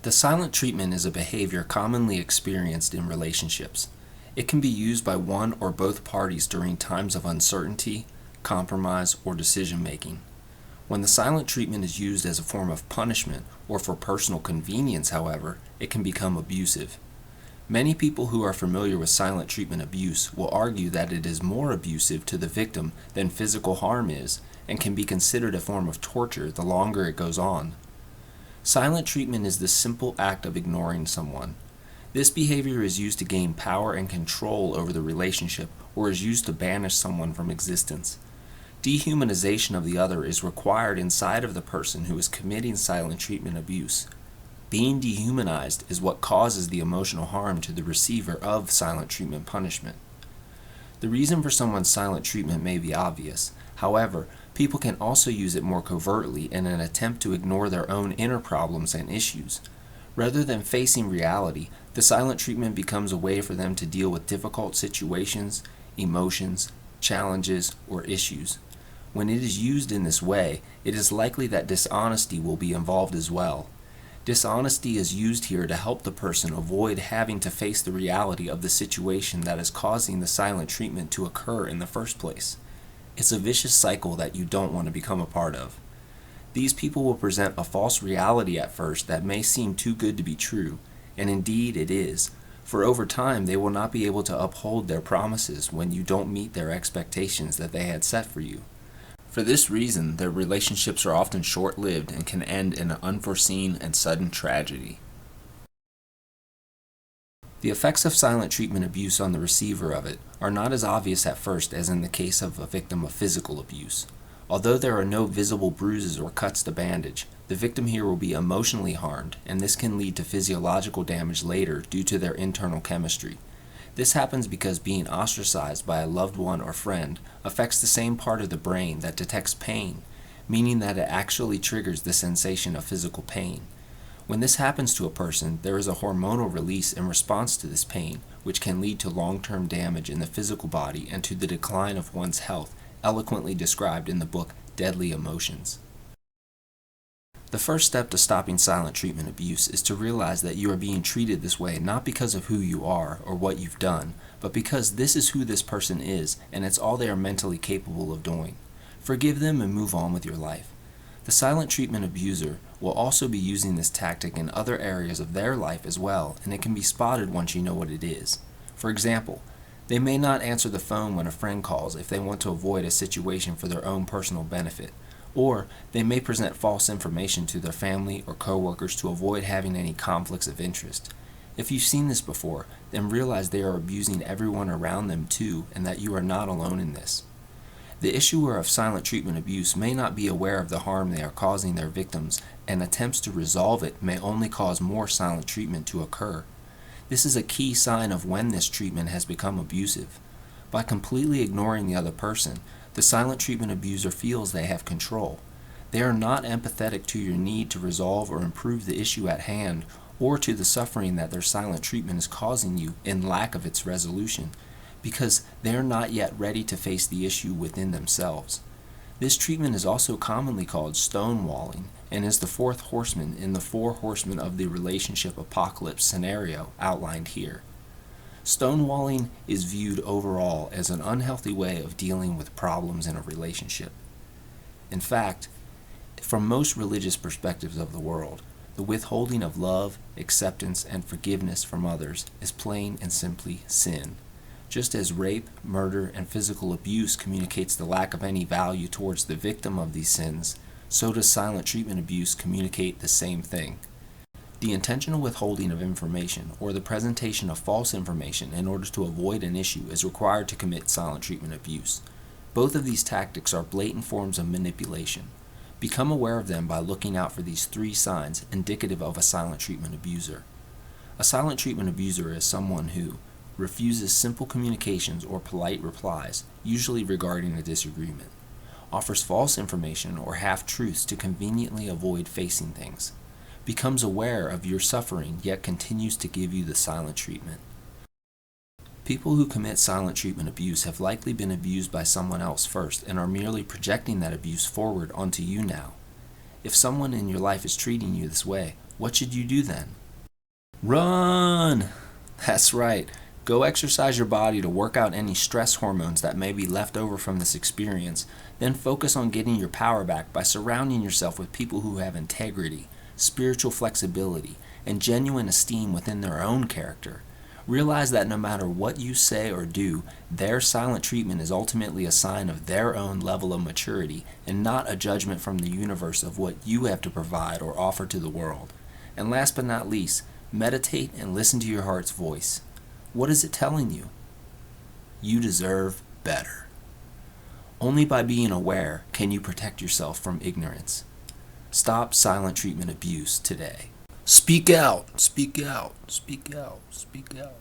The silent treatment is a behavior commonly experienced in relationships. It can be used by one or both parties during times of uncertainty, compromise, or decision making. When the silent treatment is used as a form of punishment or for personal convenience, however, it can become abusive. Many people who are familiar with silent treatment abuse will argue that it is more abusive to the victim than physical harm is and can be considered a form of torture the longer it goes on. Silent treatment is the simple act of ignoring someone. This behavior is used to gain power and control over the relationship or is used to banish someone from existence. Dehumanization of the other is required inside of the person who is committing silent treatment abuse. Being dehumanized is what causes the emotional harm to the receiver of silent treatment punishment. The reason for someone's silent treatment may be obvious. However, people can also use it more covertly in an attempt to ignore their own inner problems and issues. Rather than facing reality, the silent treatment becomes a way for them to deal with difficult situations, emotions, challenges, or issues. When it is used in this way, it is likely that dishonesty will be involved as well. Dishonesty is used here to help the person avoid having to face the reality of the situation that is causing the silent treatment to occur in the first place. It's a vicious cycle that you don't want to become a part of. These people will present a false reality at first that may seem too good to be true, and indeed it is, for over time they will not be able to uphold their promises when you don't meet their expectations that they had set for you. For this reason, their relationships are often short-lived and can end in an unforeseen and sudden tragedy. The effects of silent treatment abuse on the receiver of it are not as obvious at first as in the case of a victim of physical abuse. Although there are no visible bruises or cuts to bandage, the victim here will be emotionally harmed, and this can lead to physiological damage later due to their internal chemistry. This happens because being ostracized by a loved one or friend affects the same part of the brain that detects pain, meaning that it actually triggers the sensation of physical pain. When this happens to a person, there is a hormonal release in response to this pain, which can lead to long-term damage in the physical body and to the decline of one's health, eloquently described in the book Deadly Emotions. The first step to stopping silent treatment abuse is to realize that you are being treated this way not because of who you are or what you've done, but because this is who this person is and it's all they are mentally capable of doing. Forgive them and move on with your life. The silent treatment abuser will also be using this tactic in other areas of their life as well, and it can be spotted once you know what it is. For example, they may not answer the phone when a friend calls if they want to avoid a situation for their own personal benefit. Or they may present false information to their family or coworkers to avoid having any conflicts of interest. If you've seen this before, then realize they are abusing everyone around them too, and that you are not alone in this. The issuer of silent treatment abuse may not be aware of the harm they are causing their victims, and attempts to resolve it may only cause more silent treatment to occur. This is a key sign of when this treatment has become abusive. By completely ignoring the other person, the silent treatment abuser feels they have control. They are not empathetic to your need to resolve or improve the issue at hand, or to the suffering that their silent treatment is causing you in lack of its resolution, because they are not yet ready to face the issue within themselves. This treatment is also commonly called stonewalling, and is the fourth horseman in the Four Horsemen of the relationship apocalypse scenario outlined here. Stonewalling is viewed overall as an unhealthy way of dealing with problems in a relationship. In fact, from most religious perspectives of the world, the withholding of love, acceptance, and forgiveness from others is plain and simply sin. Just as rape, murder, and physical abuse communicates the lack of any value towards the victim of these sins, so does silent treatment abuse communicate the same thing. The intentional withholding of information or the presentation of false information in order to avoid an issue is required to commit silent treatment abuse. Both of these tactics are blatant forms of manipulation. Become aware of them by looking out for these 3 signs indicative of a silent treatment abuser. A silent treatment abuser is someone who refuses simple communications or polite replies, usually regarding a disagreement, offers false information or half-truths to conveniently avoid facing things, becomes aware of your suffering yet continues to give you the silent treatment. People who commit silent treatment abuse have likely been abused by someone else first and are merely projecting that abuse forward onto you now. If someone in your life is treating you this way, What should you do then? Run! That's right. Go exercise your body to work out any stress hormones that may be left over from this experience. Then focus on getting your power back by surrounding yourself with people who have integrity, spiritual flexibility, and genuine esteem within their own character. Realize that no matter what you say or do, their silent treatment is ultimately a sign of their own level of maturity and not a judgment from the universe of what you have to provide or offer to the world. And last but not least, meditate and listen to your heart's voice. What is it telling you? You deserve better. Only by being aware can you protect yourself from ignorance. Stop silent treatment abuse today. Speak out, speak out, speak out, speak out.